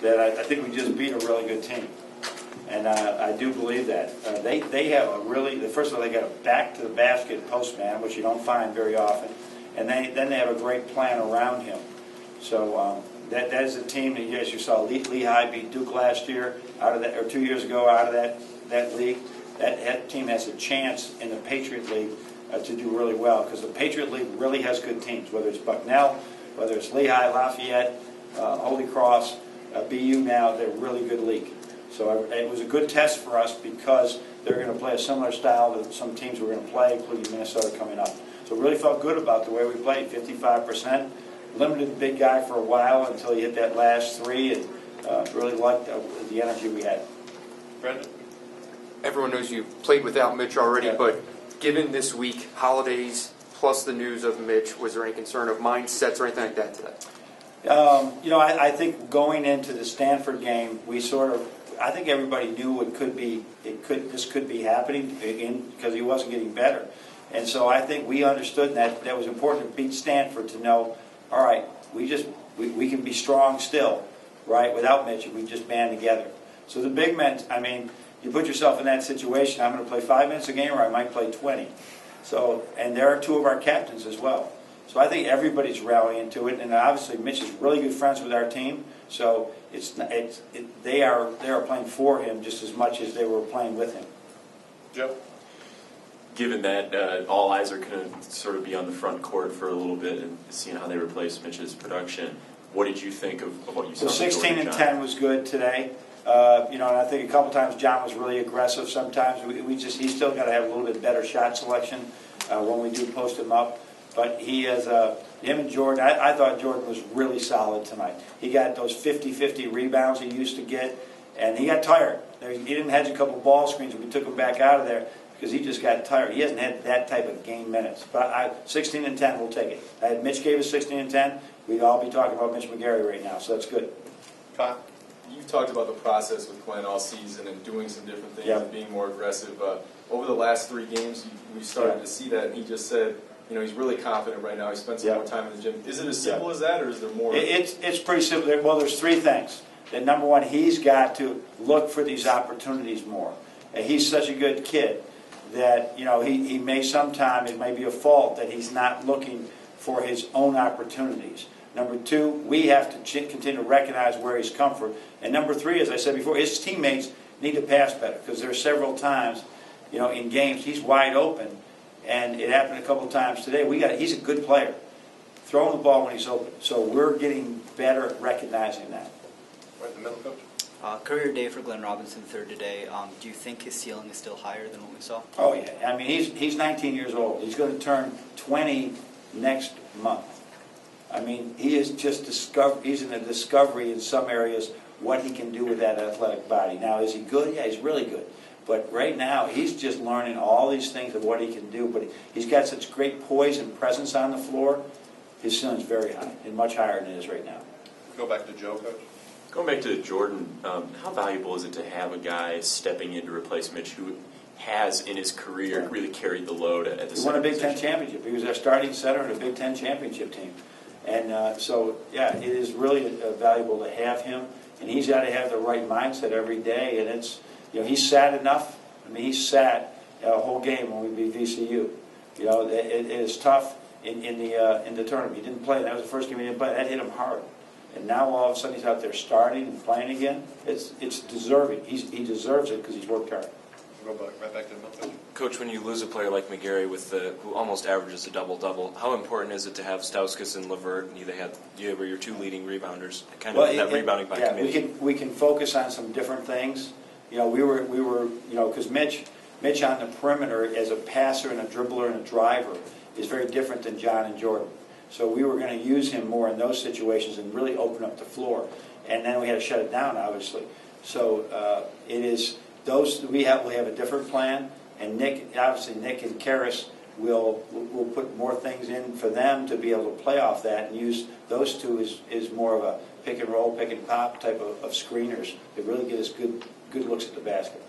that I think we just beat a really good team. And I do believe that. They have a really, first of all, they got a back-to-the-basket postman, which you don't find very often. And then they have a great plan around him. So that is a team that, as you saw, Lehigh beat Duke last year, out of that, or 2 years ago, out of that league. That team has a chance in the Patriot League to do really well, because the Patriot League really has good teams, whether it's Bucknell, whether it's Lehigh, Lafayette, Holy Cross, BU now, they're a really good league. So it was a good test for us because they're going to play a similar style to some teams we're going to play, including Minnesota coming up. So really felt good about the way we played, 55%. Limited the big guy for a while until he hit that last three, and really liked the energy we had. Brendan? Everyone knows you've played without Mitch already, Yeah. but given this week, holidays, plus the news of Mitch, was there any concern of mindsets or anything like that today? I think going into the Stanford game, I think everybody knew this could be happening because he wasn't getting better. And so I think we understood that was important to beat Stanford, to know, all right, we can be strong still, right, without Mitch, if we just band together. So the big men, you put yourself in that situation, I'm going to play 5 minutes a game or I might play 20. So, and there are two of our captains as well. So I think everybody's rallying to it, and obviously Mitch is really good friends with our team. So they are playing for him just as much as they were playing with him. Joe? Given that all eyes are going to sort of be on the front court for a little bit and seeing how they replace Mitch's production, what did you think of what you saw? So 16 and 10 was good today. And I think a couple times John was really aggressive. Sometimes he's still got to have a little bit better shot selection when we do post him up. But he has him and Jordan. I thought Jordan was really solid tonight. He got those 50-50 rebounds he used to get, and he got tired. He didn't hedge a couple ball screens, and we took him back out of there because he just got tired. He hasn't had that type of game minutes. But 16 and 10, we'll take it. Mitch gave us 16 and 10. We'd all be talking about Mitch McGarry right now, so that's good. Kyle? You've talked about the process with Glenn all season and doing some different things and being more aggressive. Over the last 3 games, we started to see that, and he just said, he's really confident right now. He spent some more time in the gym. Is it as simple as that, or is there more? It's pretty simple. Well, there's 3 things. That number one, he's got to look for these opportunities more. And he's such a good kid that, he may sometime, it may be a fault that he's not looking for his own opportunities. Number 2, we have to continue to recognize where he's come from. And number 3, as I said before, his teammates need to pass better, because there are several times, in games he's wide open, and it happened a couple times today. He's a good player, throwing the ball when he's open. So we're getting better at recognizing that. Right in the middle, Coach. Career day for Glenn Robinson III today. Do you think his ceiling is still higher than what we saw? Oh yeah, he's 19 years old. He's going to turn 20 next month. He is just he's in a discovery in some areas what he can do with that athletic body. Now, is he good? Yeah, he's really good. But right now, he's just learning all these things of what he can do. But he's got such great poise and presence on the floor. His ceiling's very high, and much higher than it is right now. Go back to Joe, Coach. Going back to Jordan, how valuable is it to have a guy stepping in to replace Mitch who has in his career really carried the load at the center? He won a Big Ten championship. He was our starting center in a Big Ten championship team. And it is really valuable to have him. And he's got to have the right mindset every day. And it's, he's sat enough. He sat a whole game when we beat VCU. It is tough in the tournament. He didn't play. That was the first game he didn't play. That hit him hard. And now all of a sudden he's out there starting and playing again. It's deserving. He deserves it because he's worked hard. We'll go right back to the middle, Coach. Coach, when you lose a player like McGarry who almost averages a double-double, how important is it to have Stauskas and Levert, and you were your 2 leading rebounders, rebounding by committee? We can focus on some different things. We were because Mitch on the perimeter as a passer and a dribbler and a driver is very different than John and Jordan. So we were going to use him more in those situations and really open up the floor. And then we had to shut it down, obviously. So it is those we have a different plan. And Nick and Karras will put more things in for them to be able to play off that and use those 2 as more of a pick and roll, pick and pop type of screeners that really get us good looks at the basket.